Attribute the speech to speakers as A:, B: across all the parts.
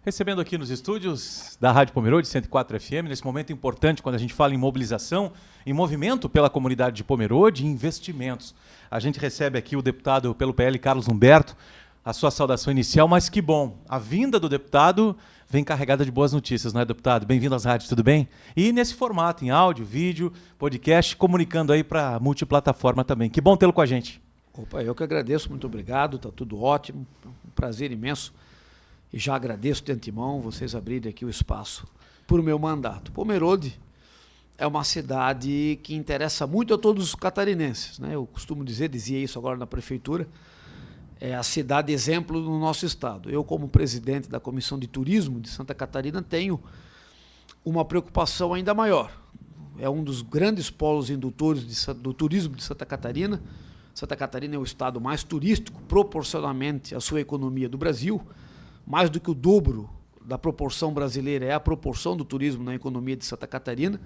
A: Recebendo aqui nos estúdios da Rádio Pomerode 104 FM, nesse momento importante quando a gente fala em mobilização, em movimento pela comunidade de Pomerode e investimentos. A gente recebe aqui o deputado pelo PL, Carlos Humberto, a sua saudação inicial, mas que bom, a vinda do deputado vem carregada de boas notícias, não é, deputado? Bem-vindo às rádios, tudo bem? E nesse formato, em áudio, vídeo, podcast, comunicando aí para a multiplataforma também. Que bom tê-lo com a gente.
B: Opa, eu que agradeço, muito obrigado, está tudo ótimo, um prazer imenso. E já agradeço de antemão vocês abrirem aqui o espaço por meu mandato. Pomerode é uma cidade que interessa muito a todos os catarinenses, né? Eu costumo dizia isso agora na prefeitura, é a cidade exemplo no nosso estado. Eu, como presidente da Comissão de Turismo de Santa Catarina, tenho uma preocupação ainda maior. É um dos grandes polos indutores do turismo de Santa Catarina. Santa Catarina é o estado mais turístico, proporcionalmente à sua economia do Brasil. Mais do que o dobro da proporção brasileira é a proporção do turismo na economia de Santa Catarina.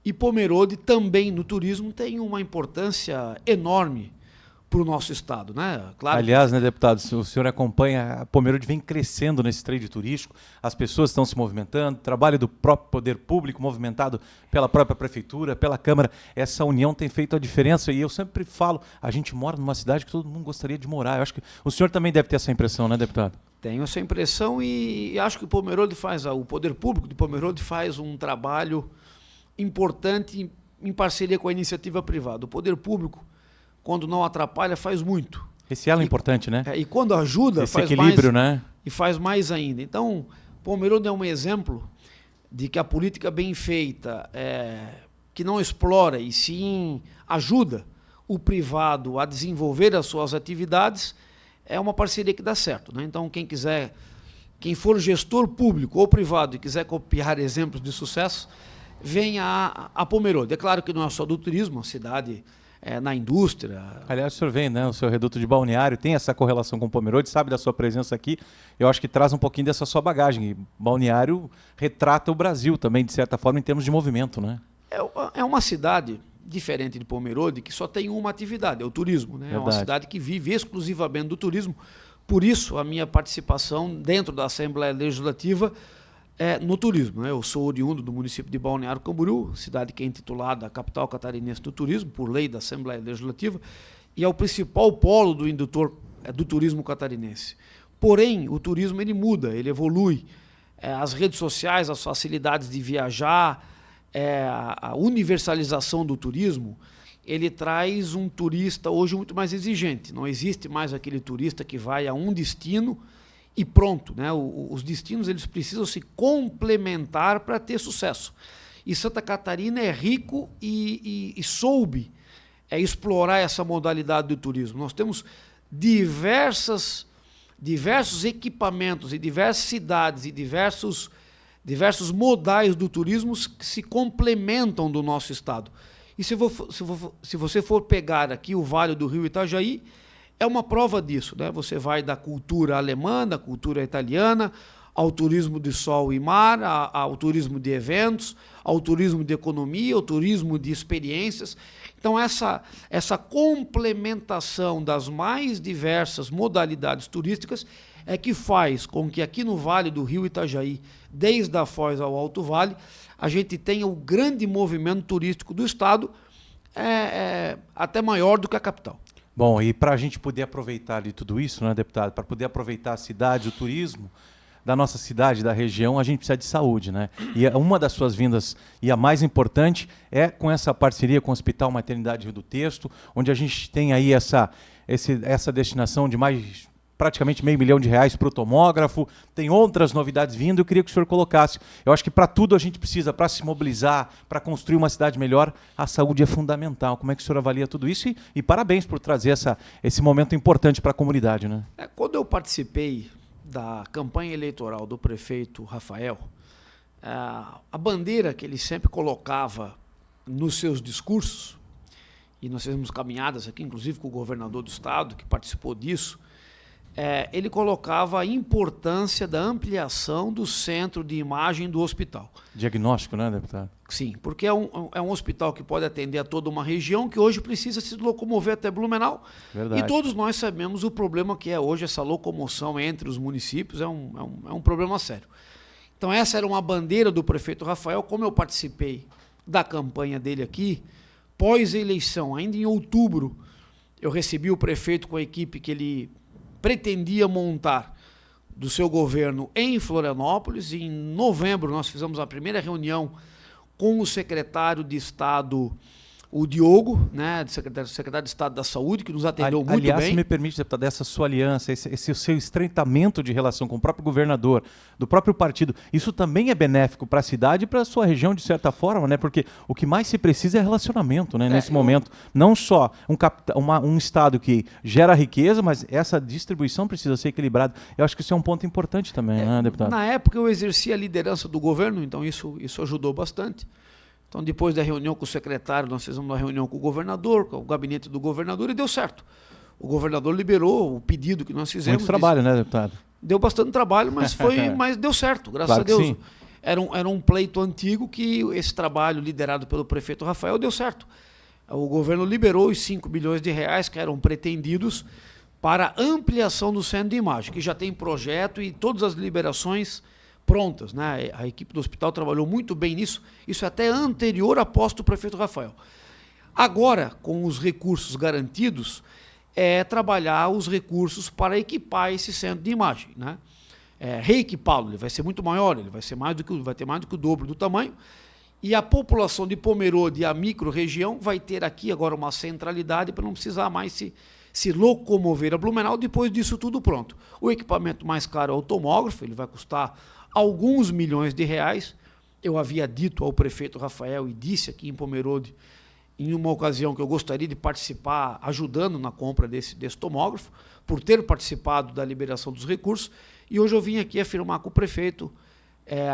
B: E Pomerode também no turismo tem uma importância enorme para o nosso estado, né? Claro.
A: Aliás, né, deputado, o senhor acompanha, a Pomerode vem crescendo nesse trade turístico, as pessoas estão se movimentando, trabalho do próprio poder público movimentado pela própria prefeitura, pela Câmara, essa união tem feito a diferença e eu sempre falo, a gente mora numa cidade que todo mundo gostaria de morar. Eu acho que o senhor também deve ter essa impressão, né, deputado?
B: Tenho essa impressão e acho que o poder público de Pomerode faz um trabalho importante em parceria com a iniciativa privada. O poder público, quando não atrapalha, faz muito.
A: Esse elo é importante, né?
B: E quando ajuda,
A: esse
B: faz
A: equilíbrio,
B: mais,
A: né?
B: E faz mais ainda. Então, Pomerode é um exemplo de que a política bem feita, que não explora e sim ajuda o privado a desenvolver as suas atividades, é uma parceria que dá certo, né? Então, quem for gestor público ou privado e quiser copiar exemplos de sucesso, venha a Pomerode. É claro que não é só do turismo, a cidade na indústria.
A: Aliás, o senhor vem, né? O seu reduto de Balneário tem essa correlação com Pomerode, sabe da sua presença aqui. Eu acho que traz um pouquinho dessa sua bagagem. E Balneário retrata o Brasil também, de certa forma, em termos de movimento, né?
B: É uma cidade diferente de Pomerode, que só tem uma atividade, é o turismo, né? É uma cidade que vive exclusivamente do turismo. Por isso, a minha participação dentro da Assembleia Legislativa no turismo, né? Eu sou oriundo do município de Balneário Camboriú, cidade que é intitulada a capital catarinense do turismo, por lei da Assembleia Legislativa, e é o principal polo do indutor do turismo catarinense. Porém, o turismo ele muda, ele evolui. As redes sociais, as facilidades de viajar, a universalização do turismo, ele traz um turista hoje muito mais exigente. Não existe mais aquele turista que vai a um destino e pronto, né? Os destinos eles precisam se complementar para ter sucesso. E Santa Catarina é rico e soube explorar essa modalidade do turismo. Nós temos diversos equipamentos e diversas cidades e diversos modais do turismo que se complementam do nosso estado. E se você for pegar aqui o Vale do Rio Itajaí, é uma prova disso, né? Você vai da cultura alemã, da cultura italiana, ao turismo de sol e mar, ao turismo de eventos, ao turismo de economia, ao turismo de experiências. Então, essa complementação das mais diversas modalidades turísticas é que faz com que aqui no Vale do Rio Itajaí, desde a Foz ao Alto Vale, a gente tenha o grande movimento turístico do estado, até maior do que a capital.
A: Bom, e para a gente poder aproveitar de tudo isso, né, deputado, para poder aproveitar a cidade, o turismo da nossa cidade, da região, a gente precisa de saúde, né? E uma das suas vindas, e a mais importante, é com essa parceria com o Hospital Maternidade Rio do Texto, onde a gente tem aí essa destinação de mais praticamente R$500 mil para o tomógrafo, tem outras novidades vindo, eu queria que o senhor colocasse. Eu acho que para tudo a gente precisa, para se mobilizar, para construir uma cidade melhor, a saúde é fundamental. Como é que o senhor avalia tudo isso? E parabéns por trazer esse momento importante para a comunidade, né?
B: Quando eu participei da campanha eleitoral do prefeito Rafael, a bandeira que ele sempre colocava nos seus discursos, e nós fizemos caminhadas aqui, inclusive com o governador do estado, que participou disso, ele colocava a importância da ampliação do centro de imagem do hospital.
A: Diagnóstico, né, deputado?
B: sim, porque é um hospital que pode atender a toda uma região que hoje precisa se locomover até Blumenau. Verdade. E todos nós sabemos o problema que é hoje essa locomoção entre os municípios, é um problema sério. Então essa era uma bandeira do prefeito Rafael, como eu participei da campanha dele aqui, pós-eleição, ainda em outubro, eu recebi o prefeito com a equipe que ele pretendia montar do seu governo em Florianópolis. Em novembro nós fizemos a primeira reunião com o secretário de Estado, o Diogo, né, secretário de Estado da Saúde, que nos atendeu muito bem.
A: Aliás, se me permite, deputado, essa sua aliança, esse seu estreitamento de relação com o próprio governador, do próprio partido, isso também é benéfico para a cidade e para a sua região, de certa forma, né? Porque o que mais se precisa é relacionamento, né, nesse momento. Não só um Estado que gera riqueza, mas essa distribuição precisa ser equilibrada. Eu acho que isso é um ponto importante também, né, deputado?
B: Na época eu exerci a liderança do governo, então isso ajudou bastante. Então, depois da reunião com o secretário, nós fizemos uma reunião com o governador, com o gabinete do governador, e deu certo. O governador liberou o pedido que nós fizemos.
A: Muito trabalho, né, deputado?
B: Deu bastante trabalho, mas deu certo, graças a Deus. Sim. Era um pleito antigo que esse trabalho liderado pelo prefeito Rafael deu certo. O governo liberou os 5 bilhões de reais que eram pretendidos para ampliação do centro de imagem, que já tem projeto e todas as liberações prontas, né? A equipe do hospital trabalhou muito bem nisso, isso é até anterior à posse do prefeito Rafael. Agora, com os recursos garantidos, é trabalhar os recursos para equipar esse centro de imagem, né? Reequipá-lo, ele vai ser muito maior, ele vai ter mais do que o dobro do tamanho, e a população de Pomerode e a micro-região vai ter aqui agora uma centralidade para não precisar mais se locomover a Blumenau depois disso tudo pronto. O equipamento mais caro é o tomógrafo, ele vai custar alguns milhões de reais. Eu havia dito ao prefeito Rafael e disse aqui em Pomerode, em uma ocasião, que eu gostaria de participar ajudando na compra desse tomógrafo, por ter participado da liberação dos recursos, e hoje eu vim aqui afirmar com o prefeito,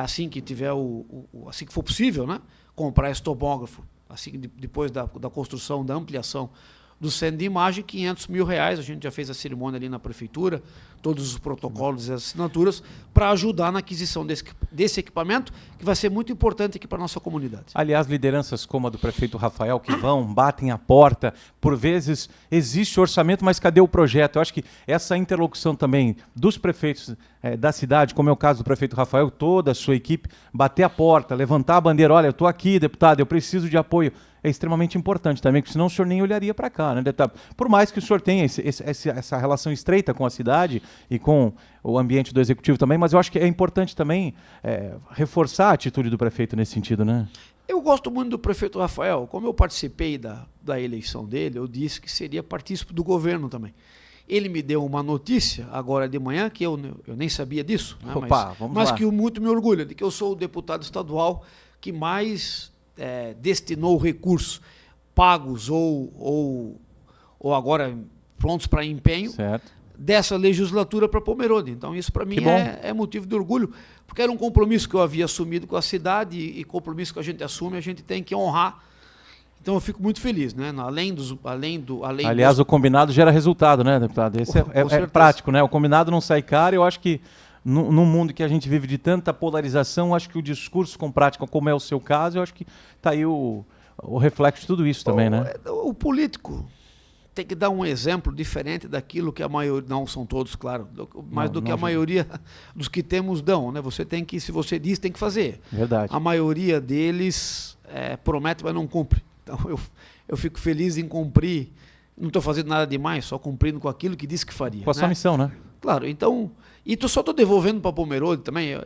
B: assim que tiver assim que for possível, né, comprar esse tomógrafo, assim, depois da construção, da ampliação do centro de imagem, 500 mil reais, a gente já fez a cerimônia ali na prefeitura, todos os protocolos e as assinaturas, para ajudar na aquisição desse equipamento, que vai ser muito importante aqui para a nossa comunidade.
A: Aliás, lideranças como a do prefeito Rafael, que batem a porta, por vezes existe orçamento, mas cadê o projeto? Eu acho que essa interlocução também dos prefeitos da cidade, como é o caso do prefeito Rafael, toda a sua equipe, bater a porta, levantar a bandeira, olha, eu estou aqui, deputado, eu preciso de apoio, é extremamente importante também, porque senão o senhor nem olharia para cá, né, deputado? Por mais que o senhor tenha essa relação estreita com a cidade e com o ambiente do executivo também, mas eu acho que é importante também reforçar a atitude do prefeito nesse sentido, né?
B: Eu gosto muito do prefeito Rafael. Como eu participei da eleição dele, eu disse que seria partícipe do governo também. Ele me deu uma notícia agora de manhã, que eu nem sabia disso, né? Mas que muito me orgulha, de que eu sou o deputado estadual que mais destinou recursos pagos ou agora prontos para empenho, certo, dessa legislatura para Pomerode. Então isso para mim é motivo de orgulho, porque era um compromisso que eu havia assumido com a cidade e compromisso que a gente assume, a gente tem que honrar. Então eu fico muito feliz, né?
A: Aliás, o combinado gera resultado, né, deputado? Esse é prático, né? O combinado não sai caro. Eu acho que no mundo que a gente vive de tanta polarização, acho que o discurso com prática, como é o seu caso, eu acho que está aí o reflexo de tudo isso também, né?
B: O político tem que dar um exemplo diferente daquilo que a maioria, não são todos, claro, mas do que a maioria dos que temos dão, né? Você tem que, se você diz, tem que fazer.
A: Verdade.
B: A maioria deles promete, mas não cumpre. Então eu fico feliz em cumprir, não estou fazendo nada demais, só cumprindo com aquilo que disse que faria.
A: Com a sua missão, né?
B: Claro, então, e só estou devolvendo para Pomerode também.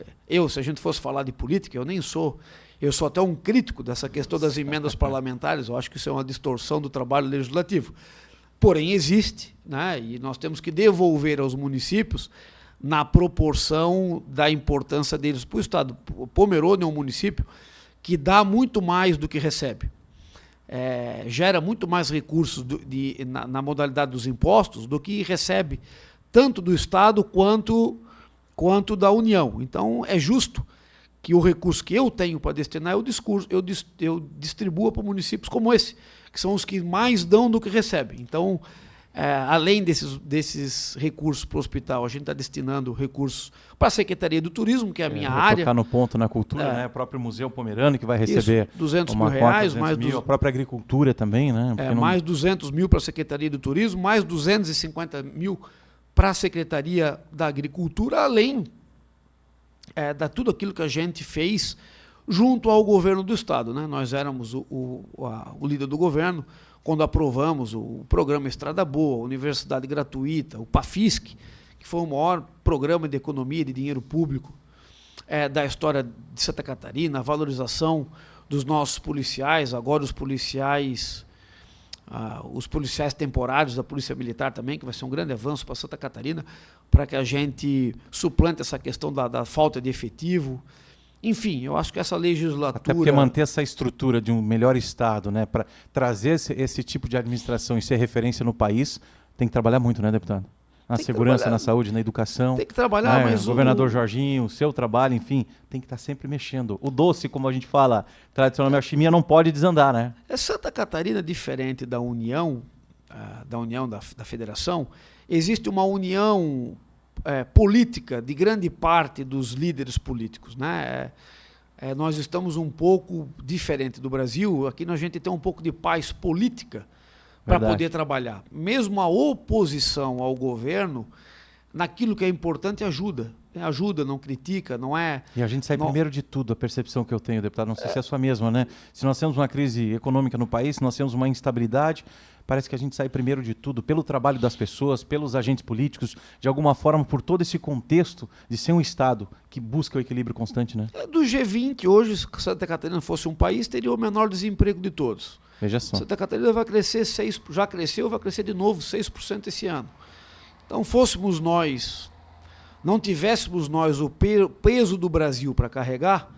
B: Se a gente fosse falar de política, eu nem sou, eu sou até um crítico dessa questão das emendas parlamentares, eu acho que isso é uma distorção do trabalho legislativo. Porém, existe, né? E nós temos que devolver aos municípios na proporção da importância deles para o Estado. Pomerode é um município que dá muito mais do que recebe. Gera muito mais recursos na modalidade dos impostos do que recebe, tanto do Estado quanto da União. Então, é justo que o recurso que eu tenho para destinar, eu distribua para municípios como esse, que são os que mais dão do que recebem. Então, além desses recursos para o hospital, a gente está destinando recursos para a Secretaria do Turismo, que é a minha área.
A: Tocar no ponto na cultura, né? O próprio Museu Pomerano, que vai receber
B: 200 mil reais, mais
A: a própria agricultura também, né?
B: Mais 200 mil para a Secretaria do Turismo, mais 250 mil para a Secretaria da Agricultura, além de tudo aquilo que a gente fez junto ao governo do Estado, né? Nós éramos o líder do governo quando aprovamos o programa Estrada Boa, Universidade Gratuita, o PAFISC, que foi o maior programa de economia de dinheiro público da história de Santa Catarina, a valorização dos nossos policiais, agora os policiais temporários da Polícia Militar também, que vai ser um grande avanço para Santa Catarina, para que a gente suplante essa questão da falta de efetivo. Enfim, eu acho que essa legislatura...
A: Até porque manter essa estrutura de um melhor Estado, né, para trazer esse tipo de administração e ser referência no país, tem que trabalhar muito, né, deputado? Na segurança, na saúde, na educação.
B: Tem que trabalhar, mas
A: o governador Jorginho, o seu trabalho, enfim, tem que estar sempre mexendo. O doce, como a gente fala, tradicionalmente, a chimia não pode desandar, né?
B: Santa Catarina, diferente da União, da Federação, existe uma união política de grande parte dos líderes políticos, né? Nós estamos um pouco diferente do Brasil. Aqui a gente tem um pouco de paz política para poder trabalhar. Mesmo a oposição ao governo, naquilo que é importante, ajuda. Ajuda, não critica, não é...
A: E a gente sai primeiro de tudo, a percepção que eu tenho, deputado, não sei se é a sua mesma, né? Se nós temos uma crise econômica no país, se nós temos uma instabilidade, parece que a gente sai primeiro de tudo, pelo trabalho das pessoas, pelos agentes políticos, de alguma forma, por todo esse contexto de ser um Estado que busca o equilíbrio constante, né?
B: Do G20, hoje, se Santa Catarina fosse um país, teria o menor desemprego de todos.
A: Veja só.
B: Santa Catarina vai crescer já cresceu, vai crescer de novo 6% esse ano. Então, fôssemos nós, não tivéssemos nós o peso do Brasil para carregar,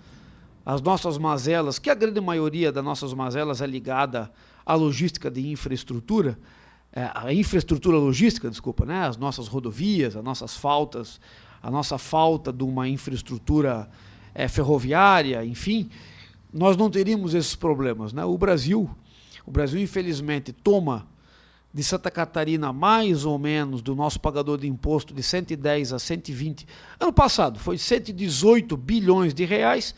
B: as nossas mazelas, que a grande maioria das nossas mazelas é ligada à logística de infraestrutura, a infraestrutura logística, desculpa, né? As nossas rodovias, as nossas faltas, a nossa falta de uma infraestrutura ferroviária, enfim, nós não teríamos esses problemas, né? O Brasil, infelizmente, toma de Santa Catarina mais ou menos do nosso pagador de imposto de 110 a 120. Ano passado foi 118 bilhões de reais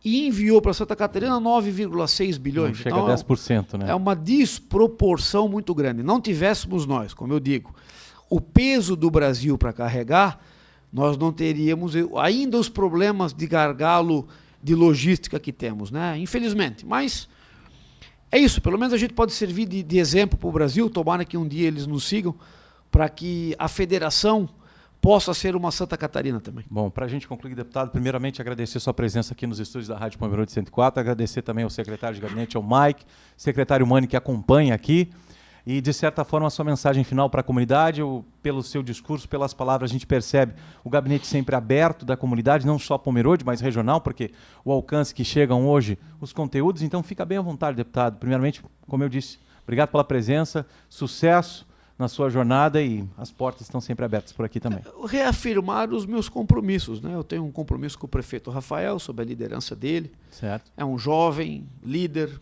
B: e enviou para Santa Catarina 9,6 bilhões.
A: Não chega a 10%, né?
B: É uma desproporção muito grande. Não tivéssemos nós, como eu digo, o peso do Brasil para carregar, nós não teríamos ainda os problemas de gargalo de logística que temos, né? Infelizmente, mas é isso, pelo menos a gente pode servir de exemplo para o Brasil, tomara que um dia eles nos sigam, para que a federação possa ser uma Santa Catarina também.
A: Bom, para a gente concluir, deputado, primeiramente agradecer sua presença aqui nos estúdios da Rádio Pomerode 104, agradecer também ao secretário de gabinete, ao Mike, secretário Mani, que acompanha aqui, e, de certa forma, a sua mensagem final para a comunidade, pelo seu discurso, pelas palavras, a gente percebe o gabinete sempre aberto da comunidade, não só Pomerode, mas regional, porque o alcance que chegam hoje, os conteúdos, então fica bem à vontade, deputado. Primeiramente, como eu disse, obrigado pela presença, sucesso na sua jornada e as portas estão sempre abertas por aqui também.
B: Reafirmar os meus compromissos, né? Eu tenho um compromisso com o prefeito Rafael, sob a liderança dele.
A: Certo.
B: É um jovem líder,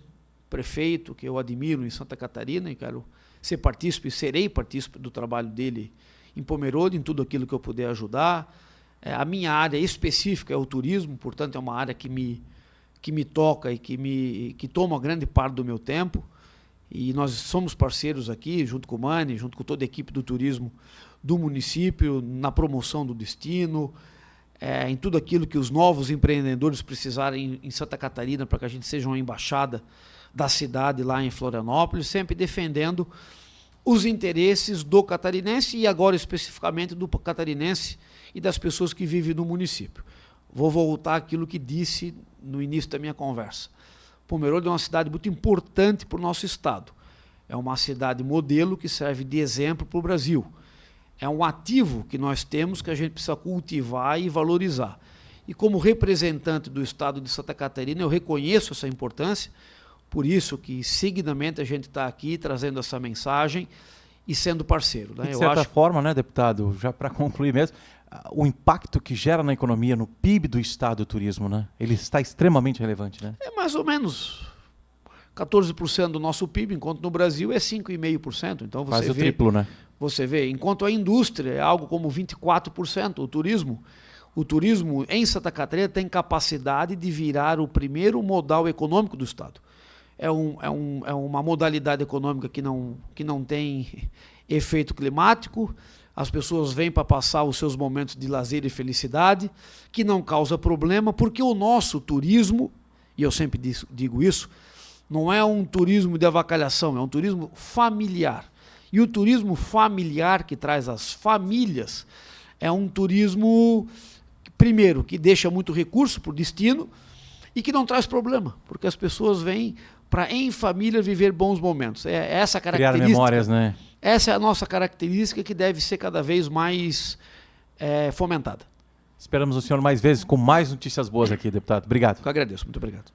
B: prefeito, que eu admiro em Santa Catarina e quero ser partícipe, serei partícipe do trabalho dele em Pomerode, em tudo aquilo que eu puder ajudar. A minha área específica é o turismo, portanto é uma área que me toca e que toma grande parte do meu tempo. E nós somos parceiros aqui, junto com o Mani, junto com toda a equipe do turismo do município, na promoção do destino, em tudo aquilo que os novos empreendedores precisarem em Santa Catarina para que a gente seja uma embaixada da cidade lá em Florianópolis, sempre defendendo os interesses do catarinense e agora especificamente do catarinense e das pessoas que vivem no município. Vou voltar àquilo que disse no início da minha conversa. Pomerode é uma cidade muito importante para o nosso estado. É uma cidade modelo que serve de exemplo para o Brasil. É um ativo que nós temos que a gente precisa cultivar e valorizar. E como representante do estado de Santa Catarina, eu reconheço essa importância, por isso que seguidamente a gente está aqui trazendo essa mensagem e sendo parceiro, né?
A: De certa forma, né, deputado, já para concluir mesmo, o impacto que gera na economia, no PIB do estado do turismo, né? Ele está extremamente relevante, né?
B: É mais ou menos 14% do nosso PIB, enquanto no Brasil é 5,5%. Então
A: quase o triplo, né?
B: Você vê, enquanto a indústria é algo como 24%, o turismo em Santa Catarina tem capacidade de virar o primeiro modal econômico do Estado. É uma modalidade econômica que não tem efeito climático, as pessoas vêm para passar os seus momentos de lazer e felicidade, que não causa problema, porque o nosso turismo, e eu sempre digo isso, não é um turismo de avacalhação, é um turismo familiar. E o turismo familiar que traz as famílias é um turismo, primeiro, que deixa muito recurso por destino e que não traz problema, porque as pessoas vêm para, em família, viver bons momentos. É essa a característica.
A: Criar memórias, né?
B: Essa é a nossa característica que deve ser cada vez mais fomentada.
A: Esperamos o senhor mais vezes com mais notícias boas aqui, deputado. Obrigado.
B: Eu agradeço. Muito obrigado.